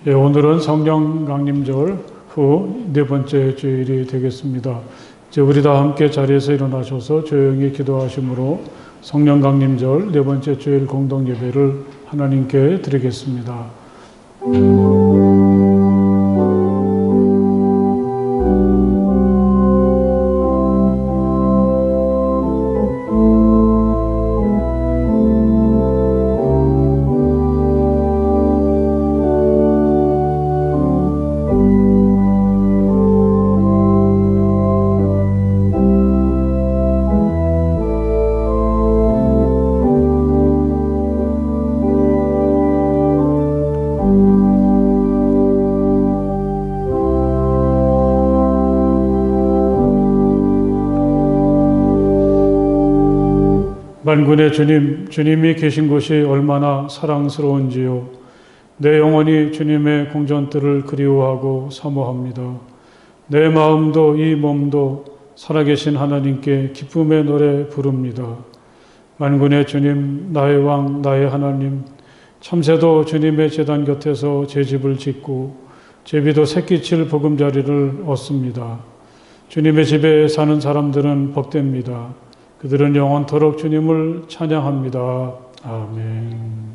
예, 오늘은 성령 강림절 후 네 번째 주일이 되겠습니다. 이제 우리 다 함께 자리에서 일어나셔서 조용히 기도하심으로 성령 강림절 네 번째 주일 공동 예배를 하나님께 드리겠습니다. 만군의 주님, 주님이 계신 곳이 얼마나 사랑스러운지요. 내 영혼이 주님의 궁전들을 그리워하고 사모합니다. 내 마음도 이 몸도 살아계신 하나님께 기쁨의 노래 부릅니다. 만군의 주님, 나의 왕, 나의 하나님, 참새도 주님의 제단 곁에서 제 집을 짓고 제비도 새끼칠 보금자리를 얻습니다. 주님의 집에 사는 사람들은 복됩니다. 그들은 영원토록 주님을 찬양합니다. 아멘.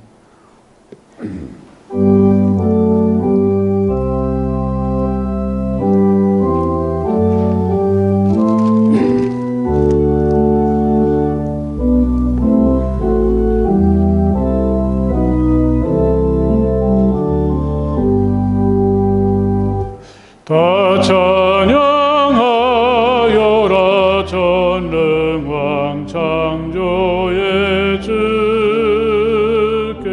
다 찬양하여라 전능왕 창조의 주께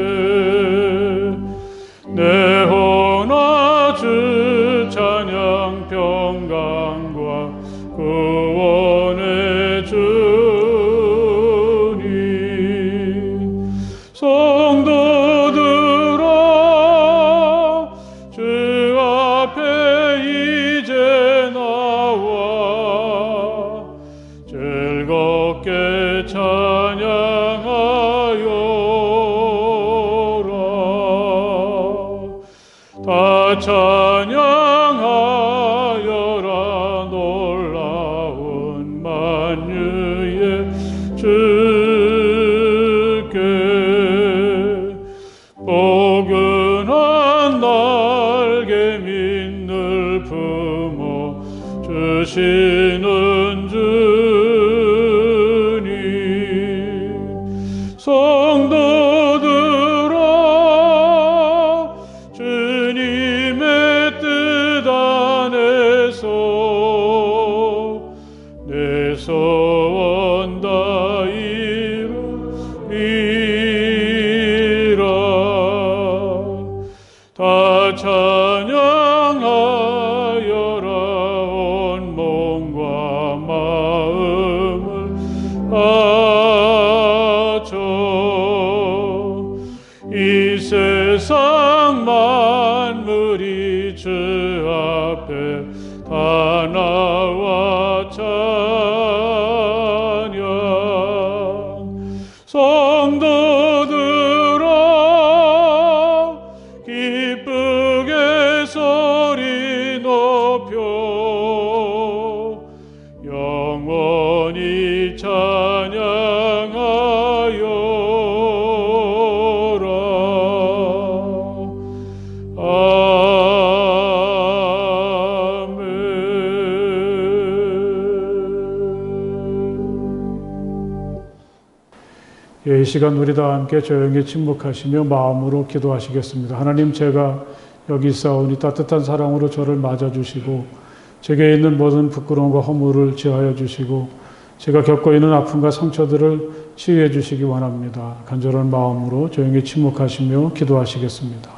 내 혼아 주 찬양 평강과 구원의 주님 성도들아 주 앞에 이제 나와 즐겁게 찬양하여라. 다 찬양하여라. 놀라운 만유의 주께 포근한 날개 민을 품어 주시는 주님 성도들아 주님의 뜻 안에서 내 소원 다 이루리라. 다 찬양하여라. 온 몸과 마음을 바쳐 이 세상 만물이 주 앞에 다 나와 찬양 성도들아 기쁘게 소리 높여 영원히 찬양하여라. 예, 이 시간 우리 다 함께 조용히 침묵하시며 마음으로 기도하시겠습니다. 하나님, 제가 여기 있사오니 따뜻한 사랑으로 저를 맞아주시고 제게 있는 모든 부끄러움과 허물을 지하여 주시고 제가 겪고 있는 아픔과 상처들을 치유해 주시기 원합니다. 간절한 마음으로 조용히 침묵하시며 기도하시겠습니다.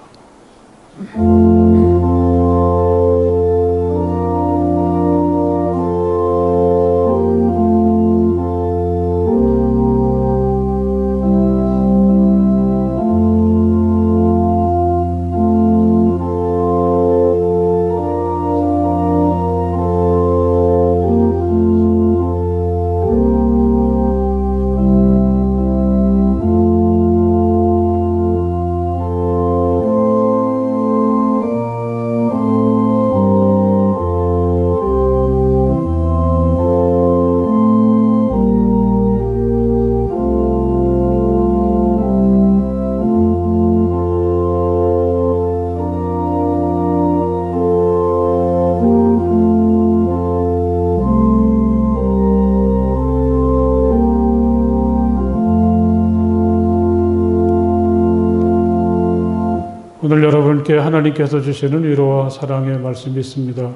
오늘 여러분께 하나님께서 주시는 위로와 사랑의 말씀이 있습니다.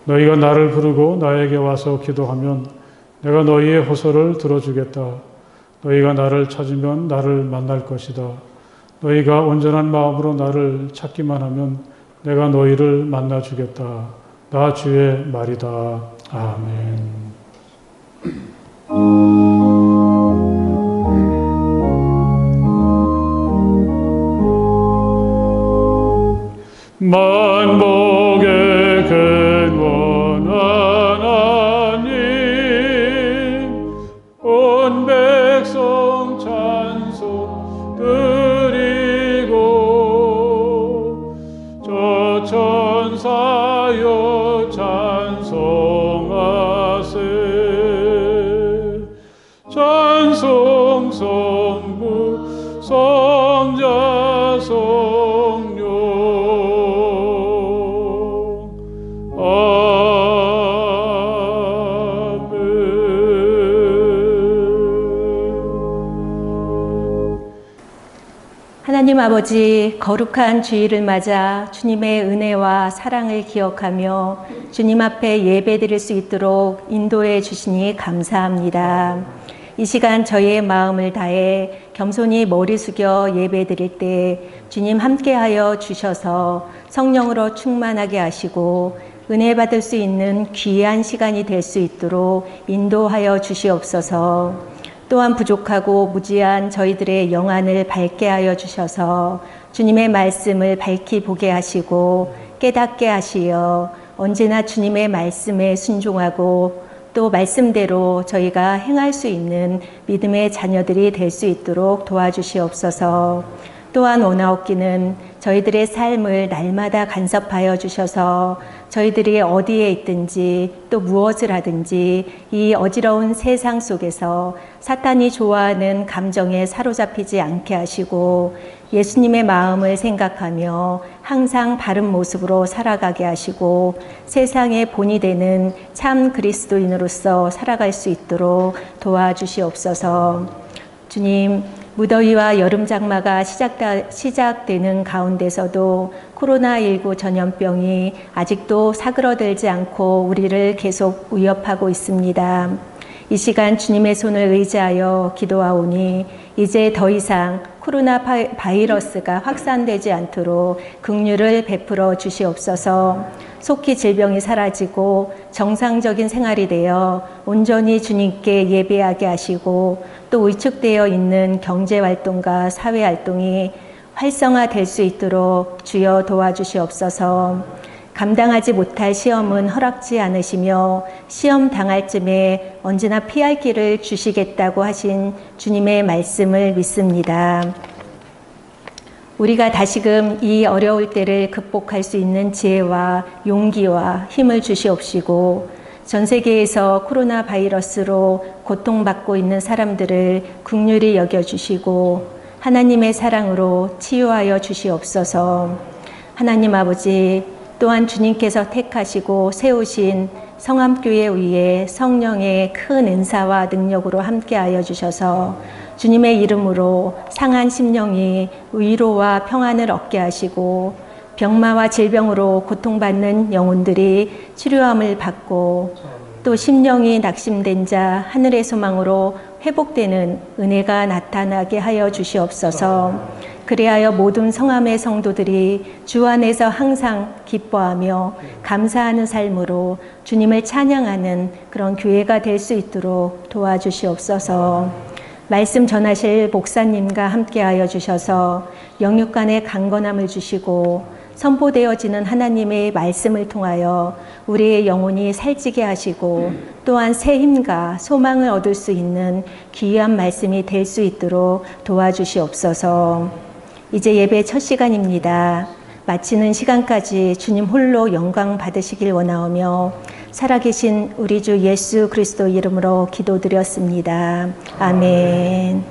너희가 나를 부르고 나에게 와서 기도하면 내가 너희의 호소를 들어주겠다. 너희가 나를 찾으면 나를 만날 것이다. 너희가 온전한 마음으로 나를 찾기만 하면 내가 너희를 만나주겠다. 나 주의 말이다. 아멘. 만복의 근원 하나님 온 백성 찬송 드리고 저 천사여 찬송하세 찬송 성부 성자 성령 하나님 아버지, 거룩한 주일을 맞아 주님의 은혜와 사랑을 기억하며 주님 앞에 예배드릴 수 있도록 인도해 주시니 감사합니다. 이 시간 저희의 마음을 다해 겸손히 머리 숙여 예배드릴 때 주님 함께하여 주셔서 성령으로 충만하게 하시고 은혜 받을 수 있는 귀한 시간이 될 수 있도록 인도하여 주시옵소서. 또한 부족하고 무지한 저희들의 영안을 밝게 하여 주셔서 주님의 말씀을 밝히 보게 하시고 깨닫게 하시어 언제나 주님의 말씀에 순종하고 또 말씀대로 저희가 행할 수 있는 믿음의 자녀들이 될 수 있도록 도와주시옵소서. 또한 원하옵기는 저희들의 삶을 날마다 간섭하여 주셔서 저희들이 어디에 있든지 또 무엇을 하든지 이 어지러운 세상 속에서 사탄이 좋아하는 감정에 사로잡히지 않게 하시고 예수님의 마음을 생각하며 항상 바른 모습으로 살아가게 하시고 세상의 본이 되는 참 그리스도인으로서 살아갈 수 있도록 도와주시옵소서. 주님, 무더위와 여름 장마가 시작되는 가운데서도 코로나19 전염병이 아직도 사그러들지 않고 우리를 계속 위협하고 있습니다. 이 시간 주님의 손을 의지하여 기도하오니 이제 더 이상 코로나 바이러스가 확산되지 않도록 긍휼을 베풀어 주시옵소서. 속히 질병이 사라지고 정상적인 생활이 되어 온전히 주님께 예배하게 하시고 또 위축되어 있는 경제활동과 사회활동이 활성화될 수 있도록 주여 도와주시옵소서. 감당하지 못할 시험은 허락지 않으시며 시험 당할 쯤에 언제나 피할 길을 주시겠다고 하신 주님의 말씀을 믿습니다. 우리가 다시금 이 어려울 때를 극복할 수 있는 지혜와 용기와 힘을 주시옵시고 전 세계에서 코로나 바이러스로 고통받고 있는 사람들을 긍휼히 여겨주시고 하나님의 사랑으로 치유하여 주시옵소서. 하나님 아버지, 또한 주님께서 택하시고 세우신 성암교회 위에 성령의 큰 은사와 능력으로 함께하여 주셔서 주님의 이름으로 상한 심령이 위로와 평안을 얻게 하시고 병마와 질병으로 고통받는 영혼들이 치료함을 받고 또 심령이 낙심된 자 하늘의 소망으로 회복되는 은혜가 나타나게 하여 주시옵소서. 그리하여 모든 성함의 성도들이 주 안에서 항상 기뻐하며 감사하는 삶으로 주님을 찬양하는 그런 교회가 될 수 있도록 도와주시옵소서. 말씀 전하실 목사님과 함께하여 주셔서 영육간의 강건함을 주시고 선포되어지는 하나님의 말씀을 통하여 우리의 영혼이 살찌게 하시고 또한 새 힘과 소망을 얻을 수 있는 귀한 말씀이 될 수 있도록 도와주시옵소서. 이제 예배 첫 시간입니다. 마치는 시간까지 주님 홀로 영광 받으시길 원하오며 살아계신 우리 주 예수 그리스도 이름으로 기도드렸습니다. 아멘.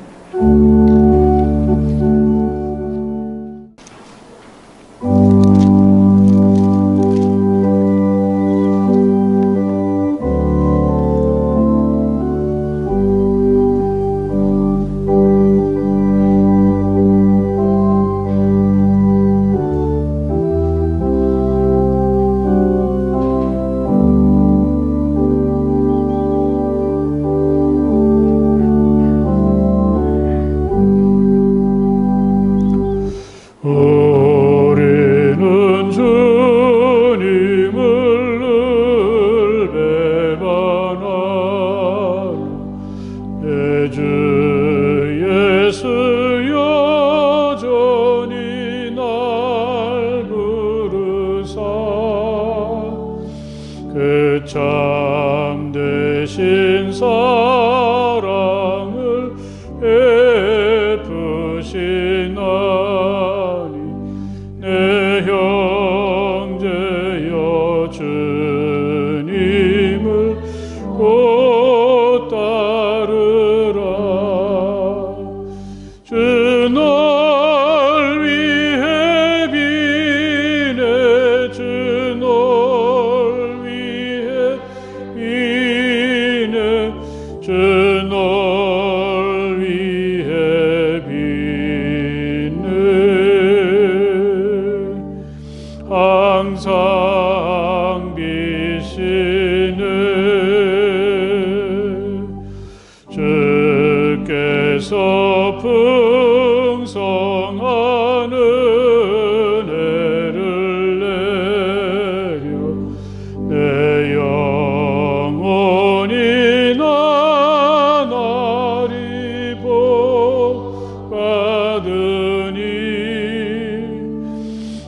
참되신 사랑을 베푸시나니 내 형제여 주님을 곧 따르라. 주 널 위해 비네 주 널 위해 비네 주 널 위해 비네 항상 비시네 주께서 풍성한 은혜를 내려 내 영혼이 나날이 복받으니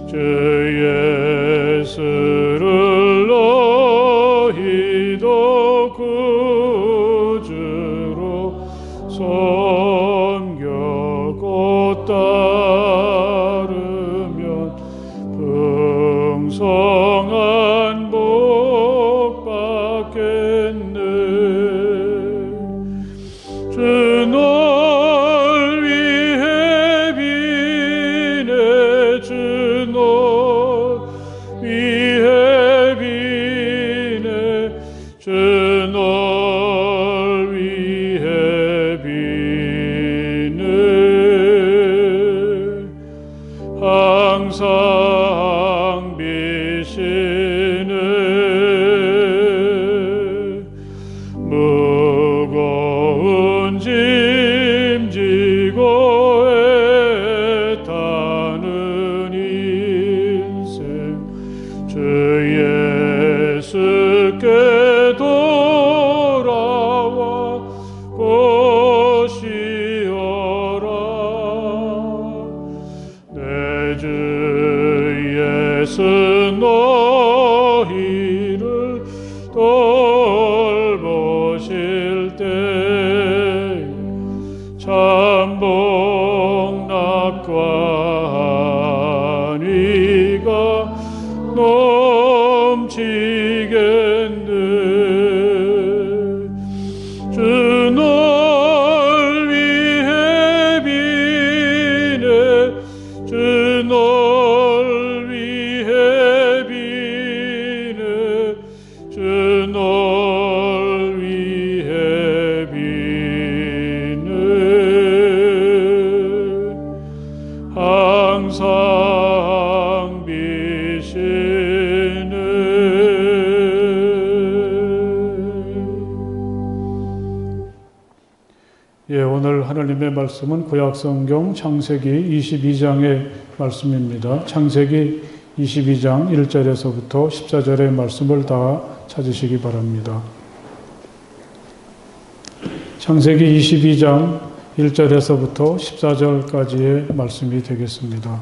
주 예수를 너희도 구주로 섬겨 곧 따르면 풍성한 복 받겠네. 주 널 위해 비네 주 널 위해 비네 주 널 위해 비네 항상 비시네 무거운 짐 지고 애타는 인생 주 예수께 돌아와 보시어라. 내 주 예수 너희를 돌보실 때 참복 낙과 한위가 넘치겠네. 주 널 위해 비네 주 널 위해 비네 주 널 위해 비네 항상 비시네. 예, 오늘 하나님의 말씀은 구약성경 창세기 22장의 말씀입니다. 창세기 22장 1절에서부터 14절의 말씀을 다 찾으시기 바랍니다. 창세기 22장 1절에서부터 14절까지의 말씀이 되겠습니다.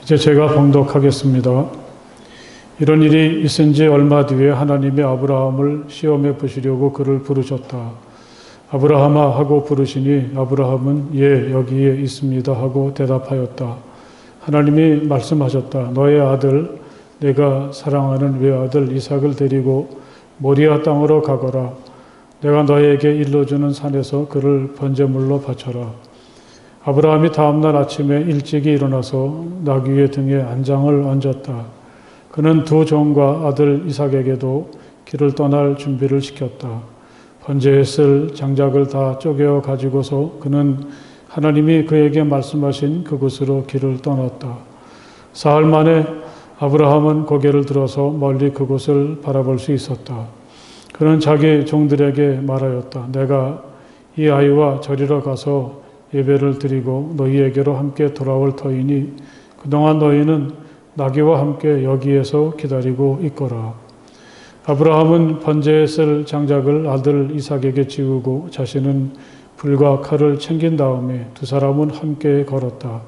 이제 제가 봉독하겠습니다. 이런 일이 있은 지 얼마 뒤에 하나님이 아브라함을 시험해 보시려고 그를 부르셨다. 아브라함아 하고 부르시니 아브라함은 예 여기에 있습니다 하고 대답하였다. 하나님이 말씀하셨다. 너의 아들 내가 사랑하는 외아들 이삭을 데리고 모리아 땅으로 가거라. 내가 너에게 일러주는 산에서 그를 번제물로 바쳐라. 아브라함이 다음날 아침에 일찍이 일어나서 나귀의 등에 안장을 얹었다. 그는 두 종과 아들 이삭에게도 길을 떠날 준비를 시켰다. 번제에 쓸 장작을 다 쪼개어 가지고서 그는 하나님이 그에게 말씀하신 그곳으로 길을 떠났다. 사흘 만에 아브라함은 고개를 들어서 멀리 그곳을 바라볼 수 있었다. 그는 자기 종들에게 말하였다. 내가 이 아이와 저리로 가서 예배를 드리고 너희에게로 함께 돌아올 터이니 그동안 너희는 나귀와 함께 여기에서 기다리고 있거라. 아브라함은 번제에 쓸 장작을 아들 이삭에게 지우고 자신은 불과 칼을 챙긴 다음에 두 사람은 함께 걸었다.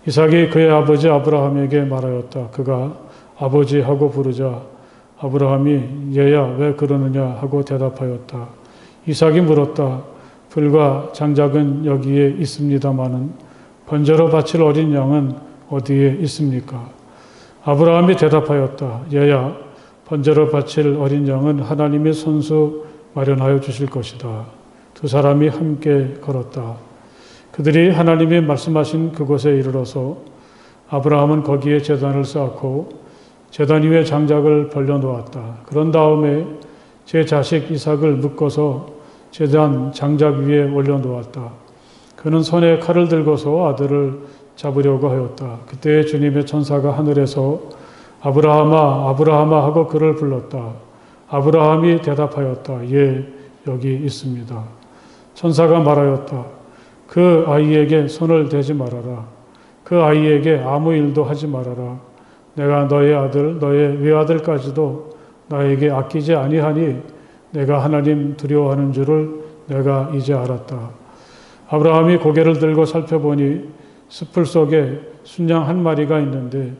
이삭이 그의 아버지 아브라함에게 말하였다. 그가 아버지 하고 부르자 아브라함이 얘야 왜 그러느냐 하고 대답하였다. 이삭이 물었다. 불과 장작은 여기에 있습니다마는 번제로 바칠 어린 양은 어디에 있습니까? 아브라함이 대답하였다. 얘야 번제로 바칠 어린 양은 하나님이 손수 마련하여 주실 것이다. 두 사람이 함께 걸었다. 그들이 하나님이 말씀하신 그곳에 이르러서 아브라함은 거기에 제단을 쌓고 제단 위에 장작을 벌려놓았다. 그런 다음에 제 자식 이삭을 묶어서 제단 장작 위에 올려놓았다. 그는 손에 칼을 들고서 아들을 잡으려고 하였다. 그때 주님의 천사가 하늘에서 아브라함아 아브라함아 하고 그를 불렀다. 아브라함이 대답하였다. 예, 여기 있습니다. 천사가 말하였다. 그 아이에게 손을 대지 말아라. 그 아이에게 아무 일도 하지 말아라. 내가 너의 아들, 너의 외아들까지도 나에게 아끼지 아니하니 내가 하나님 두려워하는 줄을 내가 이제 알았다. 아브라함이 고개를 들고 살펴보니 숯불 속에 순양 한 마리가 있는데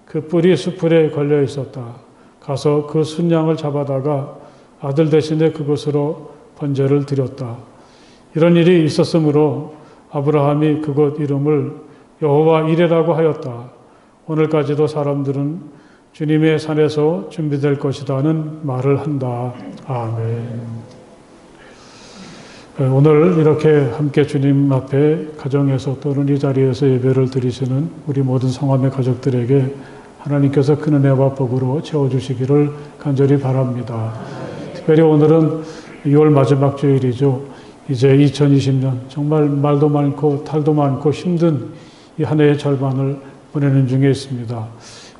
그 뿔이 숯불에 걸려 있었다. 가서 그 순양을 잡아다가 아들 대신에 그곳으로 번제를 드렸다. 이런 일이 있었으므로 아브라함이 그곳 이름을 여호와 이레라고 하였다. 오늘까지도 사람들은 주님의 산에서 준비될 것이다는 말을 한다. 아멘. 오늘 이렇게 함께 주님 앞에 가정에서 또는 이 자리에서 예배를 드리시는 우리 모든 성함의 가족들에게 하나님께서 큰 은혜와 복으로 채워주시기를 간절히 바랍니다. 특별히 오늘은 6월 마지막 주일이죠. 이제 2020년 정말 말도 많고 탈도 많고 힘든 이 한 해의 절반을 보내는 중에 있습니다.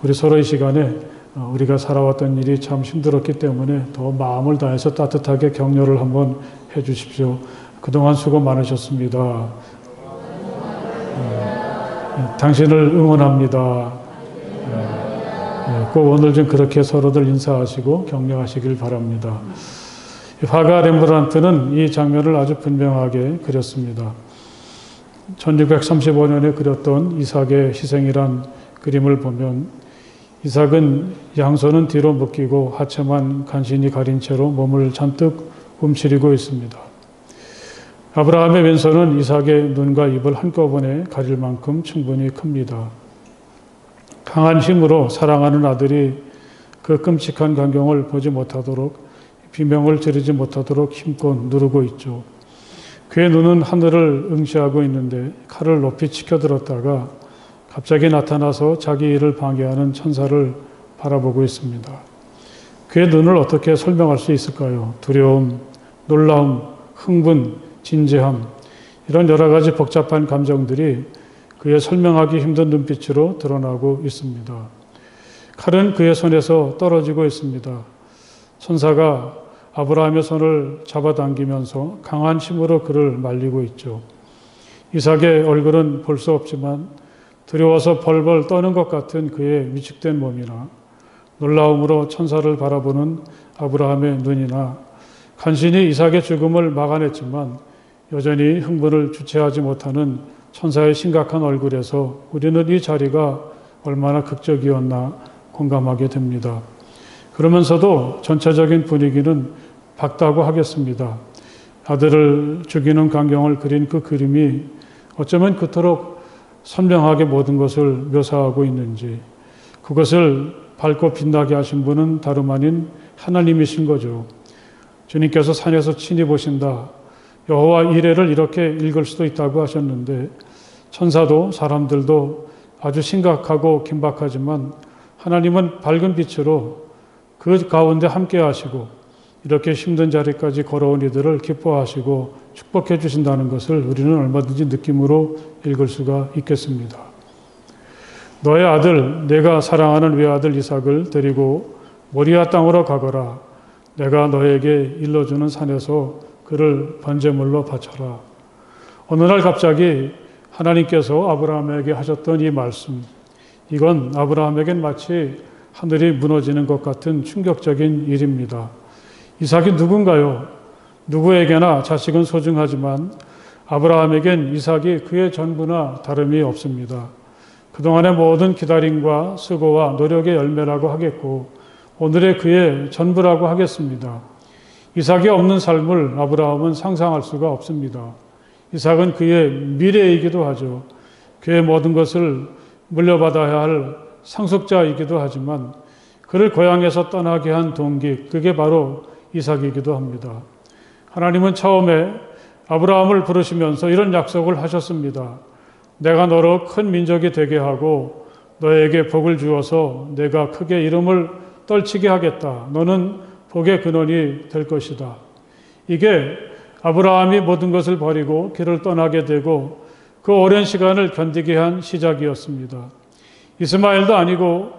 우리 서로 이 시간에 우리가 살아왔던 일이 참 힘들었기 때문에 더 마음을 다해서 따뜻하게 격려를 한번 해 주십시오. 그동안 수고 많으셨습니다. 당신을 응원합니다. 꼭 오늘 좀 그렇게 서로들 인사하시고 격려하시길 바랍니다. 화가 렘브란트는 이 장면을 아주 분명하게 그렸습니다. 1635년에 그렸던 이삭의 희생이란 그림을 보면 이삭은 양손은 뒤로 묶이고 하체만 간신히 가린 채로 몸을 잔뜩 움츠리고 있습니다. 아브라함의 왼손은 이삭의 눈과 입을 한꺼번에 가릴 만큼 충분히 큽니다. 강한 힘으로 사랑하는 아들이 그 끔찍한 광경을 보지 못하도록 비명을 지르지 못하도록 힘껏 누르고 있죠. 그의 눈은 하늘을 응시하고 있는데 칼을 높이 치켜들었다가 갑자기 나타나서 자기 일을 방해하는 천사를 바라보고 있습니다. 그의 눈을 어떻게 설명할 수 있을까요? 두려움, 놀라움, 흥분, 진지함 이런 여러 가지 복잡한 감정들이 그의 설명하기 힘든 눈빛으로 드러나고 있습니다. 칼은 그의 손에서 떨어지고 있습니다. 천사가 아브라함의 손을 잡아당기면서 강한 힘으로 그를 말리고 있죠. 이삭의 얼굴은 볼 수 없지만 두려워서 벌벌 떠는 것 같은 그의 위축된 몸이나 놀라움으로 천사를 바라보는 아브라함의 눈이나 간신히 이삭의 죽음을 막아냈지만 여전히 흥분을 주체하지 못하는 천사의 심각한 얼굴에서 우리는 이 자리가 얼마나 극적이었나 공감하게 됩니다. 그러면서도 전체적인 분위기는 밝다고 하겠습니다. 아들을 죽이는 광경을 그린 그 그림이 어쩌면 그토록 선명하게 모든 것을 묘사하고 있는지 그것을 밝고 빛나게 하신 분은 다름 아닌 하나님이신 거죠. 주님께서 산에서 친히 보신다. 여호와 이레를 이렇게 읽을 수도 있다고 하셨는데 천사도 사람들도 아주 심각하고 긴박하지만 하나님은 밝은 빛으로 그 가운데 함께 하시고 이렇게 힘든 자리까지 걸어온 이들을 기뻐하시고 축복해 주신다는 것을 우리는 얼마든지 느낌으로 읽을 수가 있겠습니다. 너의 아들, 내가 사랑하는 외아들 이삭을 데리고 모리아 땅으로 가거라. 내가 너에게 일러주는 산에서 그를 번제물로 바쳐라. 어느 날 갑자기 하나님께서 아브라함에게 하셨던 이 말씀, 이건 아브라함에겐 마치 하늘이 무너지는 것 같은 충격적인 일입니다. 이삭이 누군가요? 누구에게나 자식은 소중하지만 아브라함에겐 이삭이 그의 전부나 다름이 없습니다. 그동안의 모든 기다림과 수고와 노력의 열매라고 하겠고 오늘의 그의 전부라고 하겠습니다. 이삭이 없는 삶을 아브라함은 상상할 수가 없습니다. 이삭은 그의 미래이기도 하죠. 그의 모든 것을 물려받아야 할 상속자이기도 하지만 그를 고향에서 떠나게 한 동기, 그게 바로 이삭이기도 합니다. 하나님은 처음에 아브라함을 부르시면서 이런 약속을 하셨습니다. 내가 너로 큰 민족이 되게 하고 너에게 복을 주어서 내가 크게 이름을 떨치게 하겠다. 너는 복의 근원이 될 것이다. 이게 아브라함이 모든 것을 버리고 길을 떠나게 되고 그 오랜 시간을 견디게 한 시작이었습니다. 이스마엘도 아니고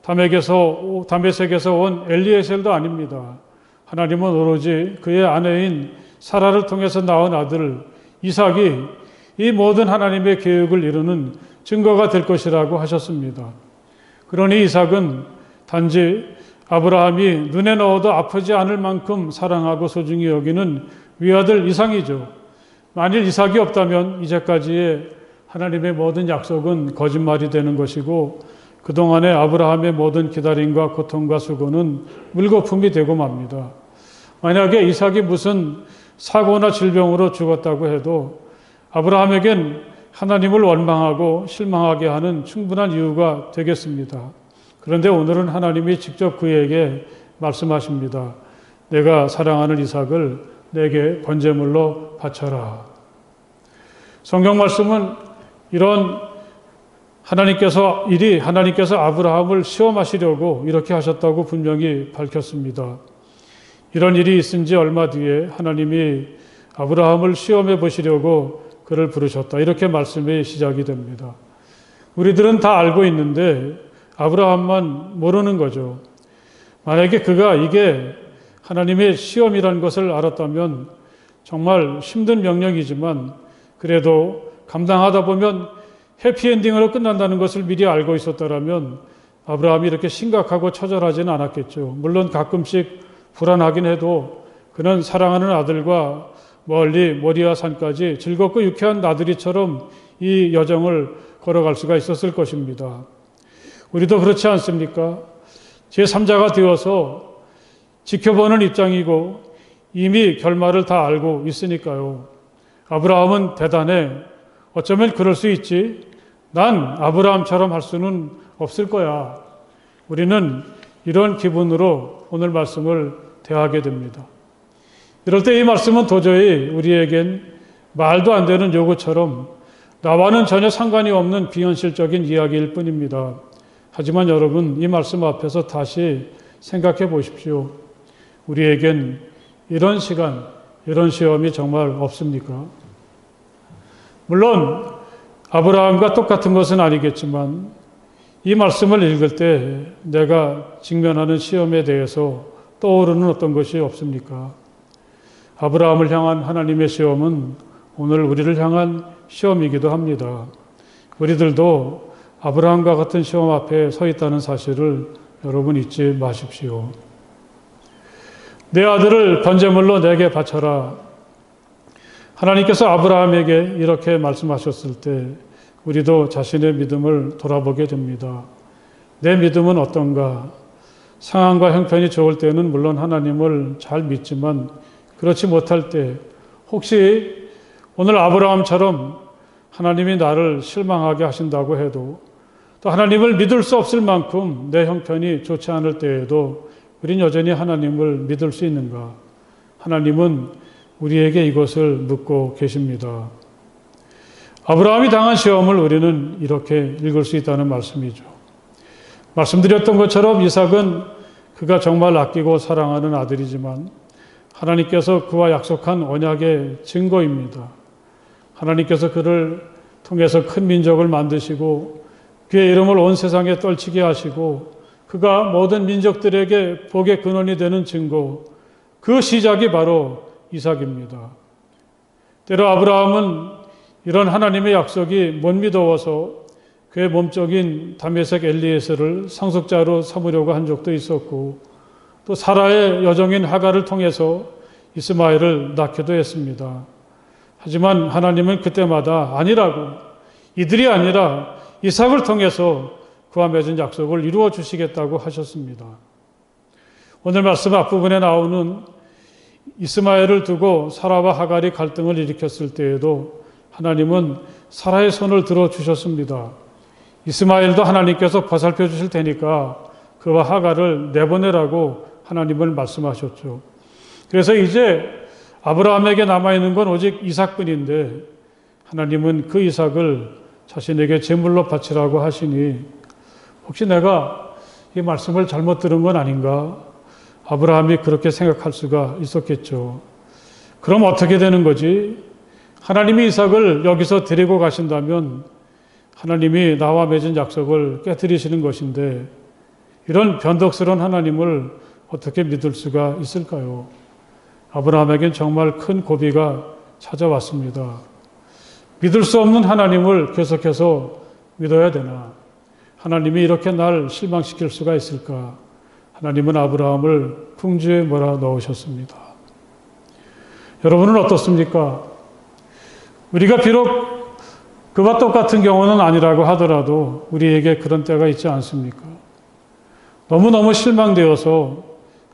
다메섹에서 온 엘리에셀도 아닙니다. 하나님은 오로지 그의 아내인 사라를 통해서 낳은 아들 이삭이 이 모든 하나님의 계획을 이루는 증거가 될 것이라고 하셨습니다. 그러니 이삭은 단지 아브라함이 눈에 넣어도 아프지 않을 만큼 사랑하고 소중히 여기는 위아들 이삭이죠. 만일 이삭이 없다면 이제까지의 하나님의 모든 약속은 거짓말이 되는 것이고 그동안의 아브라함의 모든 기다림과 고통과 수고는 물거품이 되고 맙니다. 만약에 이삭이 무슨 사고나 질병으로 죽었다고 해도 아브라함에겐 하나님을 원망하고 실망하게 하는 충분한 이유가 되겠습니다. 그런데 오늘은 하나님이 직접 그에게 말씀하십니다. 내가 사랑하는 이삭을 내게 번제물로 바쳐라. 성경 말씀은 이런 하나님께서 아브라함을 시험하시려고 이렇게 하셨다고 분명히 밝혔습니다. 이런 일이 있은 지 얼마 뒤에 하나님이 아브라함을 시험해 보시려고 그를 부르셨다. 이렇게 말씀이 시작이 됩니다. 우리들은 다 알고 있는데 아브라함만 모르는 거죠. 만약에 그가 이게 하나님의 시험이라는 것을 알았다면 정말 힘든 명령이지만 그래도 감당하다 보면 해피엔딩으로 끝난다는 것을 미리 알고 있었다면 아브라함이 이렇게 심각하고 처절하지는 않았겠죠. 물론 가끔씩 불안하긴 해도 그는 사랑하는 아들과 멀리 모리아 산까지 즐겁고 유쾌한 나들이처럼 이 여정을 걸어갈 수가 있었을 것입니다. 우리도 그렇지 않습니까? 제3자가 되어서 지켜보는 입장이고 이미 결말을 다 알고 있으니까요. 아브라함은 대단해. 어쩌면 그럴 수 있지. 난 아브라함처럼 할 수는 없을 거야. 우리는 이런 기분으로 오늘 말씀을 대하게 됩니다. 이럴 때 이 말씀은 도저히 우리에겐 말도 안 되는 요구처럼 나와는 전혀 상관이 없는 비현실적인 이야기일 뿐입니다. 하지만 여러분, 이 말씀 앞에서 다시 생각해 보십시오. 우리에겐 이런 시간, 이런 시험이 정말 없습니까? 물론 아브라함과 똑같은 것은 아니겠지만 이 말씀을 읽을 때 내가 직면하는 시험에 대해서 떠오르는 어떤 것이 없습니까? 아브라함을 향한 하나님의 시험은 오늘 우리를 향한 시험이기도 합니다. 우리들도 아브라함과 같은 시험 앞에 서 있다는 사실을 여러분 잊지 마십시오. 내 아들을 번제물로 내게 바쳐라. 하나님께서 아브라함에게 이렇게 말씀하셨을 때 우리도 자신의 믿음을 돌아보게 됩니다. 내 믿음은 어떤가? 상황과 형편이 좋을 때는 물론 하나님을 잘 믿지만 그렇지 못할 때 혹시 오늘 아브라함처럼 하나님이 나를 실망하게 하신다고 해도 또 하나님을 믿을 수 없을 만큼 내 형편이 좋지 않을 때에도 우린 여전히 하나님을 믿을 수 있는가? 하나님은 우리에게 이것을 묻고 계십니다. 아브라함이 당한 시험을 우리는 이렇게 읽을 수 있다는 말씀이죠. 말씀드렸던 것처럼 이삭은 그가 정말 아끼고 사랑하는 아들이지만 하나님께서 그와 약속한 언약의 증거입니다. 하나님께서 그를 통해서 큰 민족을 만드시고 그의 이름을 온 세상에 떨치게 하시고 그가 모든 민족들에게 복의 근원이 되는 증거, 그 시작이 바로 이삭입니다. 때로 아브라함은 이런 하나님의 약속이 못 믿어서 그의 몸적인 다메섹 엘리에셀을 상속자로 삼으려고 한 적도 있었고 또 사라의 여종인 하갈을 통해서 이스마엘을 낳기도 했습니다. 하지만 하나님은 그때마다 아니라고, 이들이 아니라 이삭을 통해서 그와 맺은 약속을 이루어 주시겠다고 하셨습니다. 오늘 말씀 앞부분에 나오는 이스마엘을 두고 사라와 하갈이 갈등을 일으켰을 때에도 하나님은 사라의 손을 들어주셨습니다. 이스마엘도 하나님께서 보살펴 주실 테니까 그와 하갈을 내보내라고 하나님은 말씀하셨죠. 그래서 이제 아브라함에게 남아있는 건 오직 이삭뿐인데 하나님은 그 이삭을 자신에게 제물로 바치라고 하시니 혹시 내가 이 말씀을 잘못 들은 건 아닌가? 아브라함이 그렇게 생각할 수가 있었겠죠. 그럼 어떻게 되는 거지? 하나님이 이삭을 여기서 데리고 가신다면 하나님이 나와 맺은 약속을 깨뜨리시는 것인데 이런 변덕스러운 하나님을 어떻게 믿을 수가 있을까요? 아브라함에겐 정말 큰 고비가 찾아왔습니다. 믿을 수 없는 하나님을 계속해서 믿어야 되나? 하나님이 이렇게 날 실망시킬 수가 있을까? 하나님은 아브라함을 궁지에 몰아넣으셨습니다. 여러분은 어떻습니까? 우리가 비록 그와 똑같은 경우는 아니라고 하더라도 우리에게 그런 때가 있지 않습니까? 너무너무 실망되어서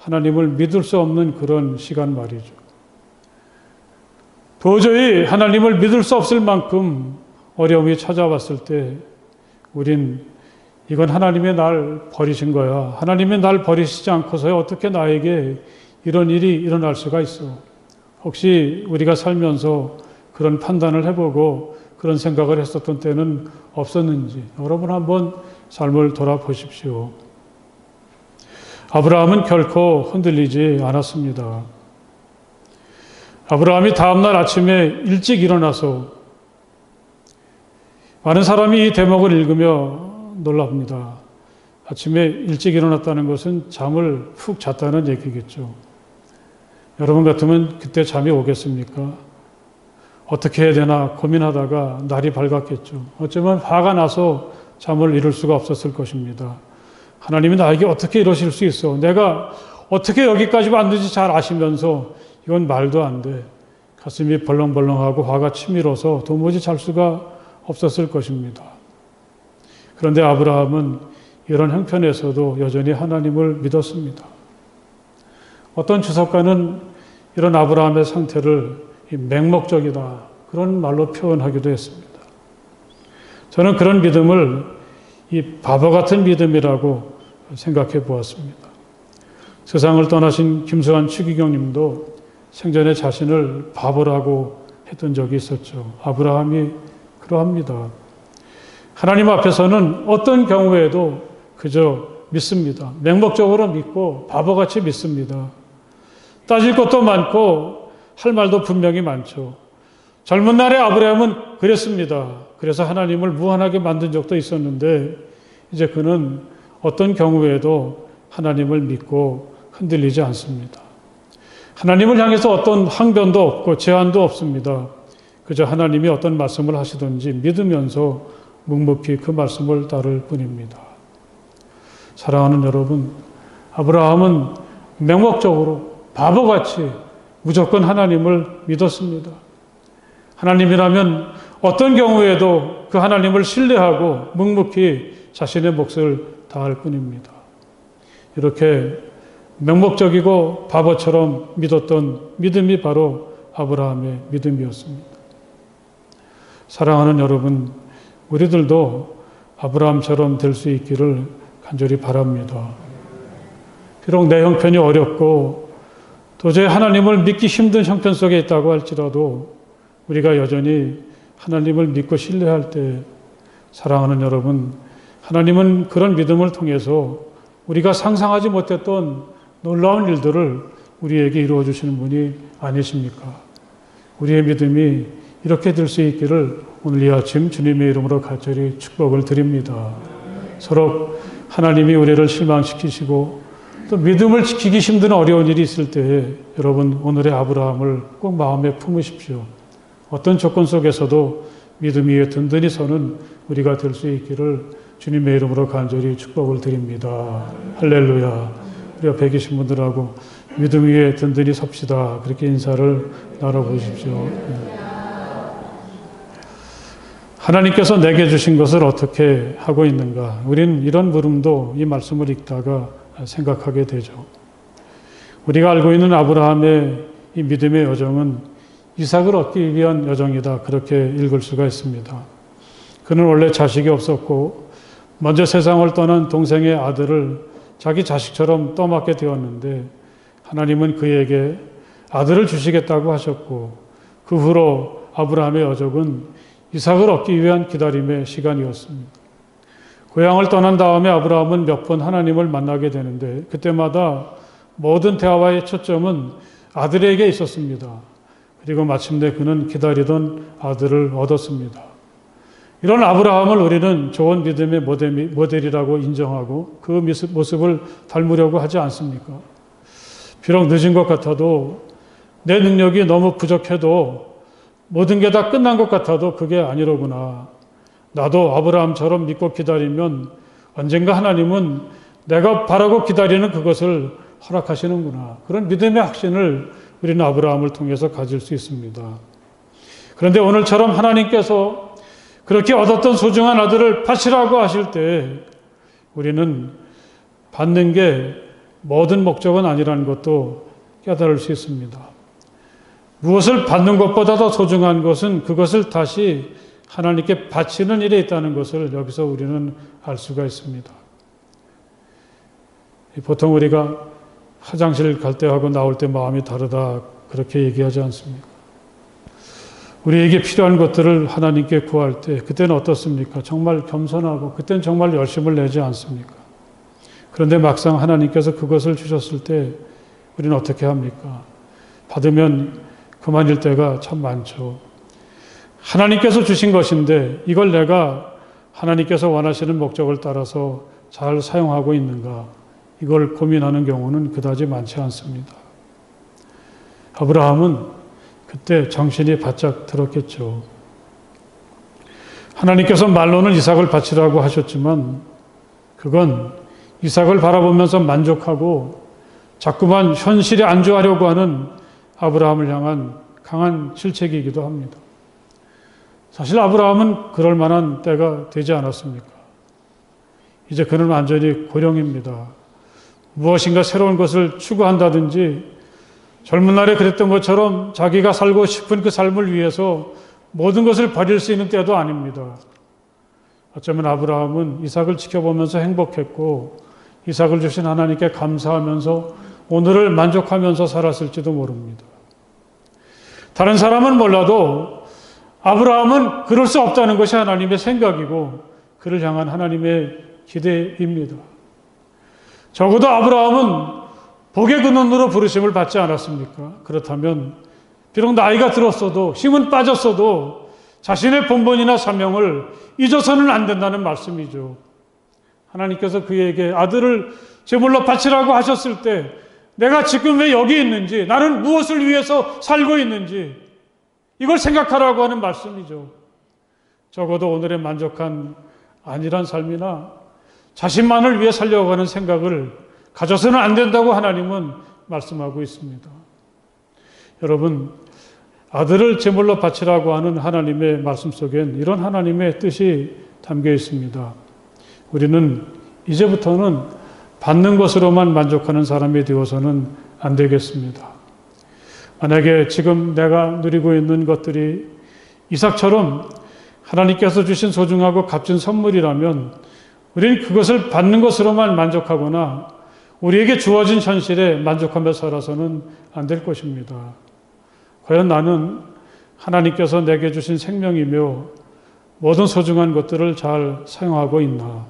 하나님을 믿을 수 없는 그런 시간 말이죠. 도저히 하나님을 믿을 수 없을 만큼 어려움이 찾아왔을 때 우린 이건 하나님이 날 버리신 거야. 하나님이 날 버리시지 않고서 어떻게 나에게 이런 일이 일어날 수가 있어. 혹시 우리가 살면서 그런 판단을 해보고 그런 생각을 했었던 때는 없었는지 여러분 한번 삶을 돌아보십시오. 아브라함은 결코 흔들리지 않았습니다. 아브라함이 다음날 아침에 일찍 일어나서 많은 사람이 이 대목을 읽으며 놀랍니다. 아침에 일찍 일어났다는 것은 잠을 푹 잤다는 얘기겠죠. 여러분 같으면 그때 잠이 오겠습니까? 어떻게 해야 되나 고민하다가 날이 밝았겠죠. 어쩌면 화가 나서 잠을 이룰 수가 없었을 것입니다. 하나님이 나에게 어떻게 이러실 수 있어? 내가 어떻게 여기까지 왔는지 잘 아시면서 이건 말도 안 돼. 가슴이 벌렁벌렁하고 화가 치밀어서 도무지 잘 수가 없었을 것입니다. 그런데 아브라함은 이런 형편에서도 여전히 하나님을 믿었습니다. 어떤 주석가는 이런 아브라함의 상태를 맹목적이다 그런 말로 표현하기도 했습니다. 저는 그런 믿음을 이 바보 같은 믿음이라고 생각해 보았습니다. 세상을 떠나신 김수환 추기경님도 생전에 자신을 바보라고 했던 적이 있었죠. 아브라함이 그러합니다. 하나님 앞에서는 어떤 경우에도 그저 믿습니다. 맹목적으로 믿고 바보같이 믿습니다. 따질 것도 많고 할 말도 분명히 많죠. 젊은 날에 아브라함은 그랬습니다. 그래서 하나님을 무한하게 만든 적도 있었는데 이제 그는 어떤 경우에도 하나님을 믿고 흔들리지 않습니다. 하나님을 향해서 어떤 항변도 없고 제한도 없습니다. 그저 하나님이 어떤 말씀을 하시든지 믿으면서 묵묵히 그 말씀을 따를 뿐입니다. 사랑하는 여러분, 아브라함은 맹목적으로 바보같이 무조건 하나님을 믿었습니다. 하나님이라면 어떤 경우에도 그 하나님을 신뢰하고 묵묵히 자신의 몫을 다할 뿐입니다. 이렇게 맹목적이고 바보처럼 믿었던 믿음이 바로 아브라함의 믿음이었습니다. 사랑하는 여러분, 우리들도 아브라함처럼 될 수 있기를 간절히 바랍니다. 비록 내 형편이 어렵고 도저히 하나님을 믿기 힘든 형편 속에 있다고 할지라도 우리가 여전히 하나님을 믿고 신뢰할 때 사랑하는 여러분, 하나님은 그런 믿음을 통해서 우리가 상상하지 못했던 놀라운 일들을 우리에게 이루어 주시는 분이 아니십니까? 우리의 믿음이 이렇게 될 수 있기를 오늘 이 아침 주님의 이름으로 간절히 축복을 드립니다. 서로 하나님이 우리를 실망시키시고 또 믿음을 지키기 힘든 어려운 일이 있을 때에 여러분 오늘의 아브라함을 꼭 마음에 품으십시오. 어떤 조건 속에서도 믿음 위에 든든히 서는 우리가 될 수 있기를 주님의 이름으로 간절히 축복을 드립니다. 할렐루야. 우리 옆에 계신 분들하고 믿음 위에 든든히 섭시다. 그렇게 인사를 나눠보십시오. 하나님께서 내게 주신 것을 어떻게 하고 있는가? 우리는 이런 물음도 이 말씀을 읽다가 생각하게 되죠. 우리가 알고 있는 아브라함의 이 믿음의 여정은 이삭을 얻기 위한 여정이다. 그렇게 읽을 수가 있습니다. 그는 원래 자식이 없었고 먼저 세상을 떠난 동생의 아들을 자기 자식처럼 떠맡게 되었는데 하나님은 그에게 아들을 주시겠다고 하셨고 그 후로 아브라함의 여정은 이삭을 얻기 위한 기다림의 시간이었습니다. 고향을 떠난 다음에 아브라함은 몇 번 하나님을 만나게 되는데 그때마다 모든 대화의 초점은 아들에게 있었습니다. 그리고 마침내 그는 기다리던 아들을 얻었습니다. 이런 아브라함을 우리는 좋은 믿음의 모델이라고 인정하고 그 모습을 닮으려고 하지 않습니까? 비록 늦은 것 같아도 내 능력이 너무 부족해도 모든 게 다 끝난 것 같아도 그게 아니로구나. 나도 아브라함처럼 믿고 기다리면 언젠가 하나님은 내가 바라고 기다리는 그것을 허락하시는구나. 그런 믿음의 확신을 우리는 아브라함을 통해서 가질 수 있습니다. 그런데 오늘처럼 하나님께서 그렇게 얻었던 소중한 아들을 바치라고 하실 때 우리는 받는 게 모든 목적은 아니라는 것도 깨달을 수 있습니다. 무엇을 받는 것보다 더 소중한 것은 그것을 다시 하나님께 바치는 일에 있다는 것을 여기서 우리는 알 수가 있습니다. 보통 우리가 화장실 갈 때하고 나올 때 마음이 다르다 그렇게 얘기하지 않습니까? 우리에게 필요한 것들을 하나님께 구할 때 그때는 어떻습니까? 정말 겸손하고 그때는 정말 열심을 내지 않습니까? 그런데 막상 하나님께서 그것을 주셨을 때 우리는 어떻게 합니까? 받으면 그만일 때가 참 많죠. 하나님께서 주신 것인데 이걸 내가 하나님께서 원하시는 목적을 따라서 잘 사용하고 있는가? 이걸 고민하는 경우는 그다지 많지 않습니다. 아브라함은 그때 정신이 바짝 들었겠죠. 하나님께서 말로는 이삭을 바치라고 하셨지만 그건 이삭을 바라보면서 만족하고 자꾸만 현실에 안주하려고 하는 아브라함을 향한 강한 실책이기도 합니다. 사실 아브라함은 그럴 만한 때가 되지 않았습니까? 이제 그는 완전히 고령입니다. 무엇인가 새로운 것을 추구한다든지 젊은 날에 그랬던 것처럼 자기가 살고 싶은 그 삶을 위해서 모든 것을 버릴 수 있는 때도 아닙니다. 어쩌면 아브라함은 이삭을 지켜보면서 행복했고 이삭을 주신 하나님께 감사하면서 오늘을 만족하면서 살았을지도 모릅니다. 다른 사람은 몰라도 아브라함은 그럴 수 없다는 것이 하나님의 생각이고 그를 향한 하나님의 기대입니다. 적어도 아브라함은 복의 근원으로 부르심을 받지 않았습니까? 그렇다면 비록 나이가 들었어도 힘은 빠졌어도 자신의 본분이나 사명을 잊어서는 안 된다는 말씀이죠. 하나님께서 그에게 아들을 제물로 바치라고 하셨을 때 내가 지금 왜 여기 있는지, 나는 무엇을 위해서 살고 있는지 이걸 생각하라고 하는 말씀이죠. 적어도 오늘의 만족한 안일한 삶이나 자신만을 위해 살려고 하는 생각을 가져서는 안 된다고 하나님은 말씀하고 있습니다. 여러분, 아들을 제물로 바치라고 하는 하나님의 말씀 속엔 이런 하나님의 뜻이 담겨 있습니다. 우리는 이제부터는 받는 것으로만 만족하는 사람이 되어서는 안 되겠습니다. 만약에 지금 내가 누리고 있는 것들이 이삭처럼 하나님께서 주신 소중하고 값진 선물이라면 우리는 그것을 받는 것으로만 만족하거나 우리에게 주어진 현실에 만족하며 살아서는 안 될 것입니다. 과연 나는 하나님께서 내게 주신 생명이며 모든 소중한 것들을 잘 사용하고 있나?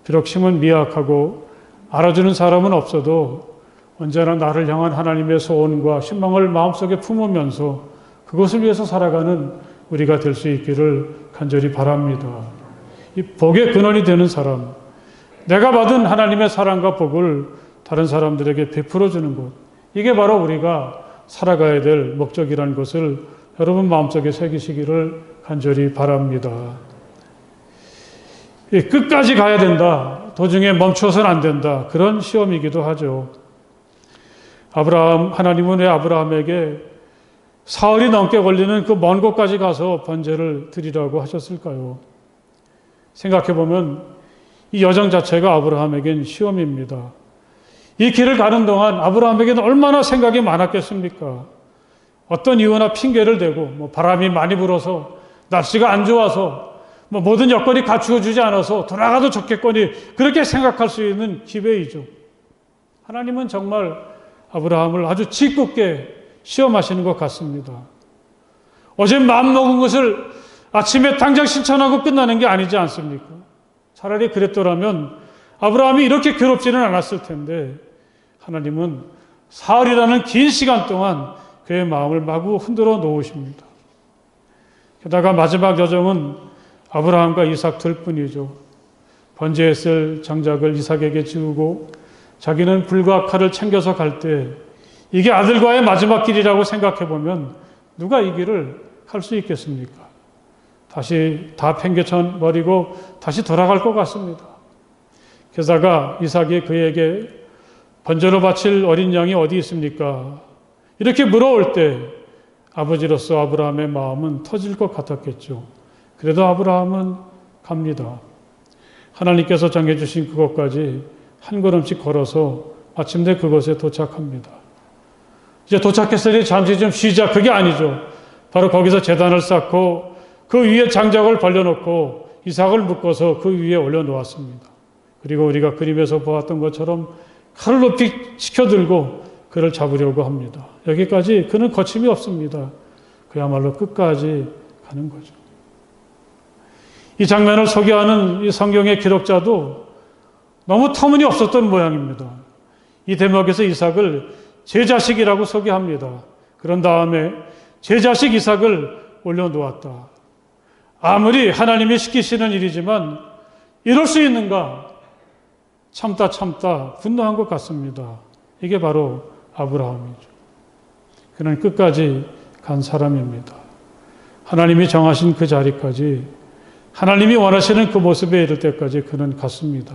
비록 힘은 미약하고 알아주는 사람은 없어도 언제나 나를 향한 하나님의 소원과 신망을 마음속에 품으면서 그것을 위해서 살아가는 우리가 될 수 있기를 간절히 바랍니다. 이 복의 근원이 되는 사람, 내가 받은 하나님의 사랑과 복을 다른 사람들에게 베풀어 주는 것, 이게 바로 우리가 살아가야 될 목적이라는 것을 여러분 마음속에 새기시기를 간절히 바랍니다. 끝까지 가야 된다. 도중에 멈춰서는 안 된다. 그런 시험이기도 하죠. 하나님은 왜 아브라함에게 사흘이 넘게 걸리는 그 먼 곳까지 가서 번제를 드리라고 하셨을까요? 생각해보면 이 여정 자체가 아브라함에겐 시험입니다. 이 길을 가는 동안 아브라함에게는 얼마나 생각이 많았겠습니까? 어떤 이유나 핑계를 대고 바람이 많이 불어서 날씨가 안 좋아서 모든 여건이 갖추어주지 않아서 돌아가도 좋겠거니 그렇게 생각할 수 있는 기회이죠. 하나님은 정말 아브라함을 아주 짓궂게 시험하시는 것 같습니다. 어제 마음먹은 것을 아침에 당장 실천하고 끝나는 게 아니지 않습니까? 차라리 그랬더라면 아브라함이 이렇게 괴롭지는 않았을 텐데 하나님은 사흘이라는 긴 시간 동안 그의 마음을 마구 흔들어 놓으십니다. 게다가 마지막 여정은 아브라함과 이삭 둘뿐이죠. 번제했을 장작을 이삭에게 지우고 자기는 불과 칼을 챙겨서 갈 때 이게 아들과의 마지막 길이라고 생각해보면 누가 이 길을 갈 수 있겠습니까? 다시 다 팽개쳐 버리고 다시 돌아갈 것 같습니다. 게다가 이삭이 그에게 번제로 바칠 어린 양이 어디 있습니까? 이렇게 물어올 때 아버지로서 아브라함의 마음은 터질 것 같았겠죠. 그래도 아브라함은 갑니다. 하나님께서 정해주신 그것까지 한 걸음씩 걸어서 마침내 그곳에 도착합니다. 이제 도착했으니 잠시 좀 쉬자. 그게 아니죠. 바로 거기서 제단을 쌓고 그 위에 장작을 벌려놓고 이삭을 묶어서 그 위에 올려놓았습니다. 그리고 우리가 그림에서 보았던 것처럼 칼을 높이 치켜들고 그를 잡으려고 합니다. 여기까지 그는 거침이 없습니다. 그야말로 끝까지 가는 거죠. 이 장면을 소개하는 이 성경의 기록자도 너무 터무니없었던 모양입니다. 이 대목에서 이삭을 제 자식이라고 소개합니다. 그런 다음에 제 자식 이삭을 올려놓았다. 아무리 하나님이 시키시는 일이지만 이럴 수 있는가? 참다 분노한 것 같습니다. 이게 바로 아브라함이죠. 그는 끝까지 간 사람입니다. 하나님이 정하신 그 자리까지, 하나님이 원하시는 그 모습에 이를 때까지 그는 갔습니다.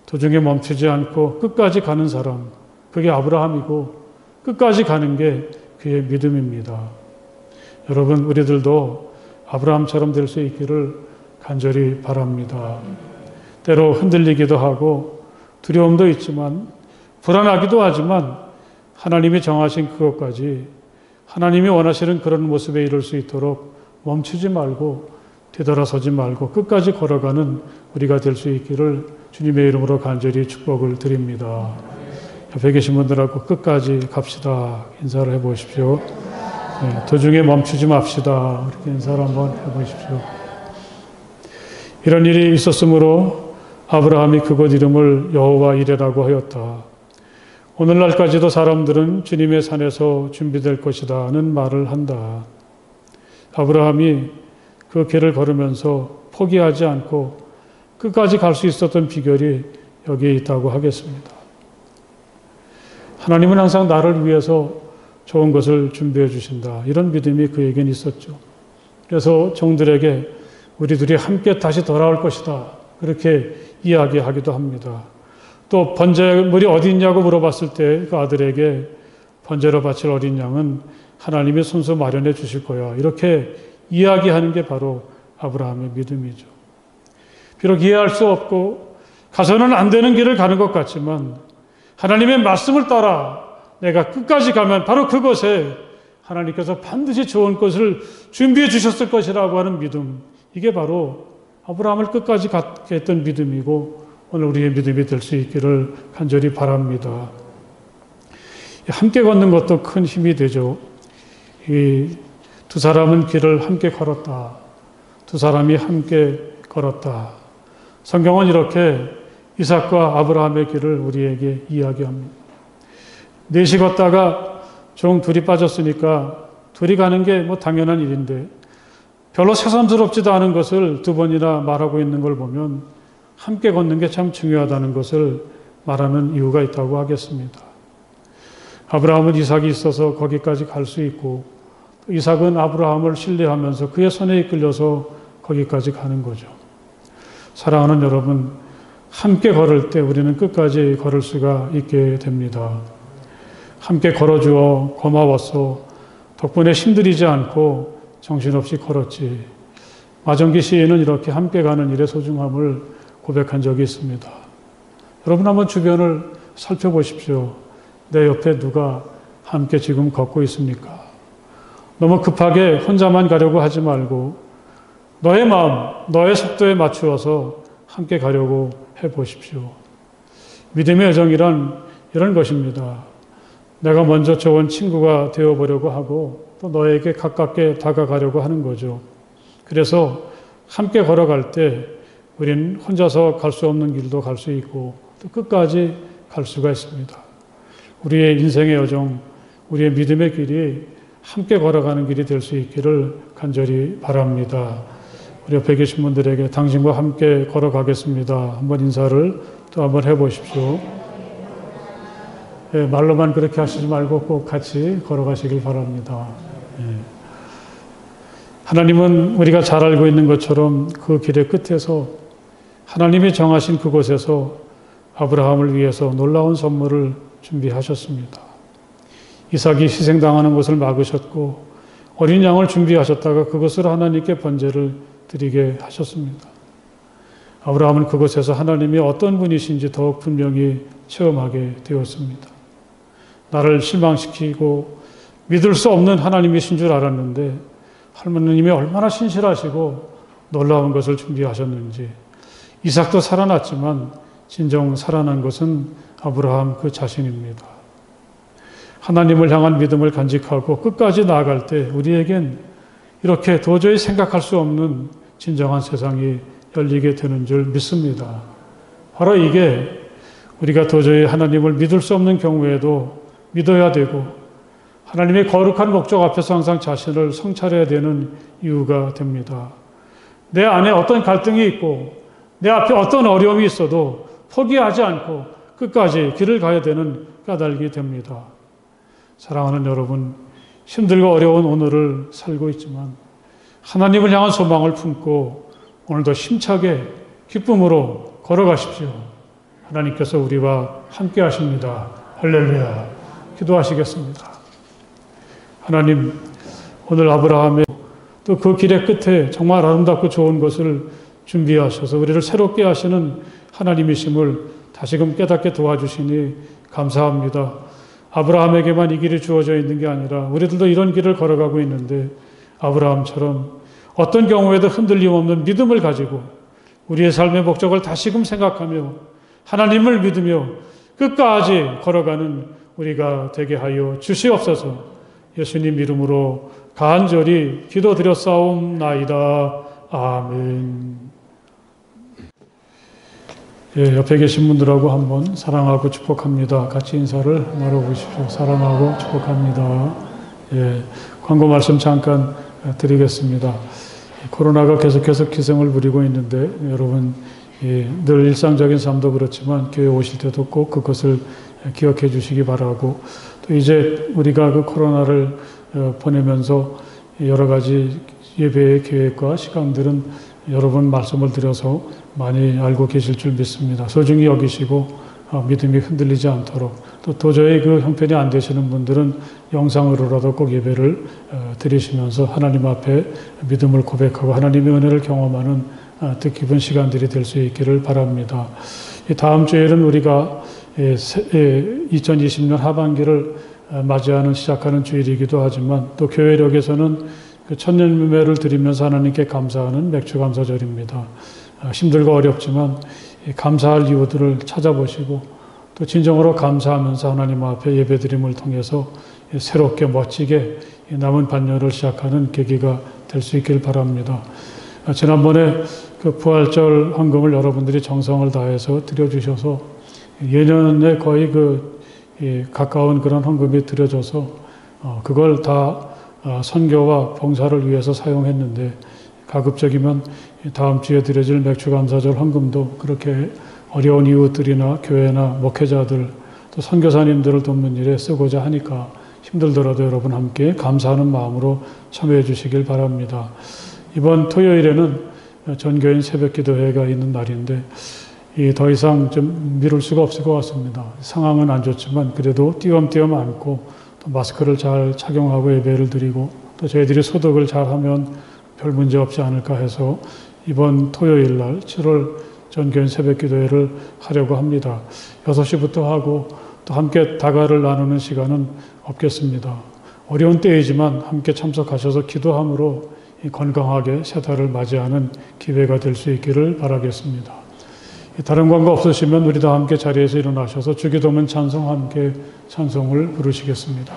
도중에 멈추지 않고 끝까지 가는 사람, 그게 아브라함이고 끝까지 가는 게 그의 믿음입니다. 여러분, 우리들도 아브라함처럼 될 수 있기를 간절히 바랍니다. 때로 흔들리기도 하고 두려움도 있지만 불안하기도 하지만 하나님이 정하신 그것까지, 하나님이 원하시는 그런 모습에 이룰 수 있도록 멈추지 말고 되돌아서지 말고 끝까지 걸어가는 우리가 될 수 있기를 주님의 이름으로 간절히 축복을 드립니다. 옆에 계신 분들하고 끝까지 갑시다. 인사를 해보십시오. 네, 도중에 멈추지 맙시다. 이렇게 인사를 한번 해보십시오. 이런 일이 있었으므로 아브라함이 그곳 이름을 여호와 이레라고 하였다. 오늘날까지도 사람들은 주님의 산에서 준비될 것이다는 말을 한다. 아브라함이 그 길을 걸으면서 포기하지 않고 끝까지 갈 수 있었던 비결이 여기에 있다고 하겠습니다. 하나님은 항상 나를 위해서 좋은 것을 준비해 주신다. 이런 믿음이 그에겐 있었죠. 그래서 종들에게 우리들이 함께 다시 돌아올 것이다. 그렇게 이야기하기도 합니다. 또 번제물이 어디 있냐고 물어봤을 때 그 아들에게 번제로 바칠 어린 양은 하나님이 손수 마련해 주실 거야. 이렇게 이야기하는 게 바로 아브라함의 믿음이죠. 비록 이해할 수 없고 가서는 안 되는 길을 가는 것 같지만 하나님의 말씀을 따라 내가 끝까지 가면 바로 그곳에 하나님께서 반드시 좋은 것을 준비해 주셨을 것이라고 하는 믿음, 이게 바로 아브라함을 끝까지 갖게 했던 믿음이고 오늘 우리의 믿음이 될 수 있기를 간절히 바랍니다. 함께 걷는 것도 큰 힘이 되죠. 이 두 사람은 길을 함께 걸었다. 두 사람이 함께 걸었다. 성경은 이렇게 이삭과 아브라함의 길을 우리에게 이야기합니다. 넷이 걷다가 종 둘이 빠졌으니까 둘이 가는 게 당연한 일인데 별로 새삼스럽지도 않은 것을 두 번이나 말하고 있는 걸 보면 함께 걷는 게 참 중요하다는 것을 말하는 이유가 있다고 하겠습니다. 아브라함은 이삭이 있어서 거기까지 갈 수 있고 이삭은 아브라함을 신뢰하면서 그의 손에 이끌려서 거기까지 가는 거죠. 사랑하는 여러분, 함께 걸을 때 우리는 끝까지 걸을 수가 있게 됩니다. 함께 걸어주어 고마웠어. 덕분에 힘들이지 않고 정신없이 걸었지. 마정기 시인은 이렇게 함께 가는 일의 소중함을 고백한 적이 있습니다. 여러분 한번 주변을 살펴보십시오. 내 옆에 누가 함께 지금 걷고 있습니까? 너무 급하게 혼자만 가려고 하지 말고 너의 마음, 너의 속도에 맞추어서 함께 가려고 해보십시오. 믿음의 여정이란 이런 것입니다. 내가 먼저 좋은 친구가 되어보려고 하고 또 너에게 가깝게 다가가려고 하는 거죠. 그래서 함께 걸어갈 때 우린 혼자서 갈 수 없는 길도 갈 수 있고 또 끝까지 갈 수가 있습니다. 우리의 인생의 여정, 우리의 믿음의 길이 함께 걸어가는 길이 될 수 있기를 간절히 바랍니다. 우리 옆에 계신 분들에게 당신과 함께 걸어가겠습니다. 한번 인사를 또 한번 해보십시오. 예, 말로만 그렇게 하시지 말고 꼭 같이 걸어가시길 바랍니다. 예. 하나님은 우리가 잘 알고 있는 것처럼 그 길의 끝에서 하나님이 정하신 그곳에서 아브라함을 위해서 놀라운 선물을 준비하셨습니다. 이삭이 희생당하는 것을 막으셨고 어린 양을 준비하셨다가 그것을 하나님께 번제를 드리게 하셨습니다. 아브라함은 그곳에서 하나님이 어떤 분이신지 더욱 분명히 체험하게 되었습니다. 나를 실망시키고 믿을 수 없는 하나님이신 줄 알았는데 하나님이 얼마나 신실하시고 놀라운 것을 준비하셨는지. 이삭도 살아났지만 진정 살아난 것은 아브라함 그 자신입니다. 하나님을 향한 믿음을 간직하고 끝까지 나아갈 때 우리에겐 이렇게 도저히 생각할 수 없는 진정한 세상이 열리게 되는 줄 믿습니다. 바로 이게 우리가 도저히 하나님을 믿을 수 없는 경우에도 믿어야 되고 하나님의 거룩한 목적 앞에서 항상 자신을 성찰해야 되는 이유가 됩니다. 내 안에 어떤 갈등이 있고 내 앞에 어떤 어려움이 있어도 포기하지 않고 끝까지 길을 가야 되는 까닭이 됩니다. 사랑하는 여러분, 힘들고 어려운 오늘을 살고 있지만 하나님을 향한 소망을 품고 오늘도 힘차게 기쁨으로 걸어가십시오. 하나님께서 우리와 함께 하십니다. 할렐루야. 기도하시겠습니다. 하나님, 오늘 아브라함의 또 그 길의 끝에 정말 아름답고 좋은 것을 준비하셔서 우리를 새롭게 하시는 하나님이심을 다시금 깨닫게 도와주시니 감사합니다. 아브라함에게만 이 길이 주어져 있는 게 아니라 우리들도 이런 길을 걸어가고 있는데 아브라함처럼 어떤 경우에도 흔들림 없는 믿음을 가지고 우리의 삶의 목적을 다시금 생각하며 하나님을 믿으며 끝까지 걸어가는 우리가 되게 하여 주시옵소서. 예수님 이름으로 간절히 기도드렸사옵나이다. 아멘. 예, 옆에 계신 분들하고 한번 사랑하고 축복합니다. 같이 인사를 나눠보십시오. 사랑하고 축복합니다. 예, 광고 말씀 잠깐 드리겠습니다. 코로나가 계속해서 기승을 부리고 있는데 여러분 늘 일상적인 삶도 그렇지만 교회 오실 때도 꼭 그것을 기억해 주시기 바라고 또 이제 우리가 그 코로나를 보내면서 여러 가지 예배의 계획과 시간들은 여러 번 말씀을 드려서 많이 알고 계실 줄 믿습니다. 소중히 여기시고 믿음이 흔들리지 않도록 또 도저히 그 형편이 안 되시는 분들은 영상으로라도 꼭 예배를 드리시면서 하나님 앞에 믿음을 고백하고 하나님의 은혜를 경험하는 뜻깊은 시간들이 될 수 있기를 바랍니다. 다음 주에는 우리가 2020년 하반기를 맞이하는 시작하는 주일이기도 하지만 또 교회력에서는 그 천년매를 드리면서 하나님께 감사하는 맥주감사절입니다. 힘들고 어렵지만 감사할 이유들을 찾아보시고 또 진정으로 감사하면서 하나님 앞에 예배드림을 통해서 새롭게 멋지게 남은 반년을 시작하는 계기가 될 수 있길 바랍니다. 지난번에 그 부활절 헌금을 여러분들이 정성을 다해서 드려주셔서 예년에 거의 가까운 그런 헌금이 드려져서 그걸 다 선교와 봉사를 위해서 사용했는데 가급적이면 다음 주에 드려질 맥주감사절 헌금도 그렇게 어려운 이웃들이나 교회나 목회자들 또 선교사님들을 돕는 일에 쓰고자 하니까 힘들더라도 여러분 함께 감사하는 마음으로 참여해 주시길 바랍니다. 이번 토요일에는 전교인 새벽기도회가 있는 날인데 더 이상 좀 미룰 수가 없을 것 같습니다. 상황은 안 좋지만 그래도 띄엄띄엄 안고 또 또 마스크를 잘 착용하고 예배를 드리고 또 저희들이 소독을 잘하면 별 문제 없지 않을까 해서 이번 토요일 날 7월 전교인 새벽기도회를 하려고 합니다. 6시부터 하고 또 함께 다가를 나누는 시간은 없겠습니다. 어려운 때이지만 함께 참석하셔서 기도함으로 건강하게 새 달을 맞이하는 기회가 될 수 있기를 바라겠습니다. 다른 광고 없으시면 우리 다 함께 자리에서 일어나셔서 주기도문 찬송 함께 찬송을 부르시겠습니다.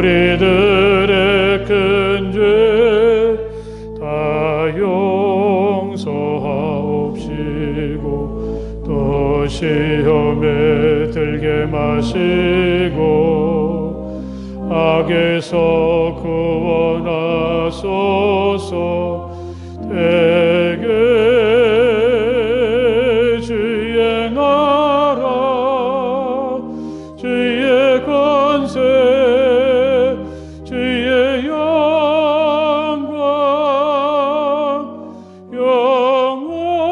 우리들의 큰 죄 다 용서하옵시고 또 시험에 들게 마시고 악에서 구원하소서. 대개 주의 나라 주의 권세 주의 영광 영원히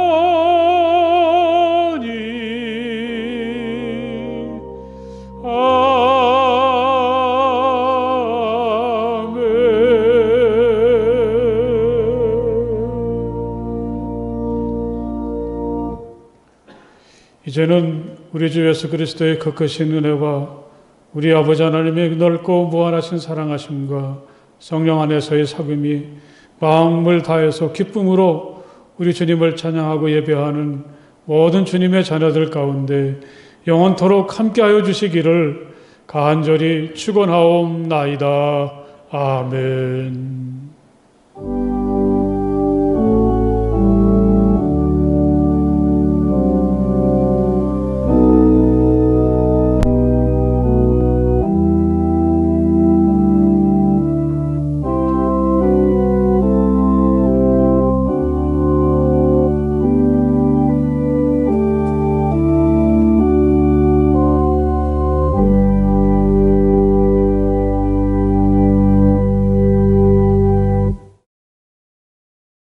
이제는 우리 주 예수 그리스도의 거크신 은혜와 우리 아버지 하나님의 넓고 무한하신 사랑하심과 성령 안에서의 사귐이 마음을 다해서 기쁨으로 우리 주님을 찬양하고 예배하는 모든 주님의 자녀들 가운데 영원토록 함께하여 주시기를 간절히 축원하옵나이다. 아멘.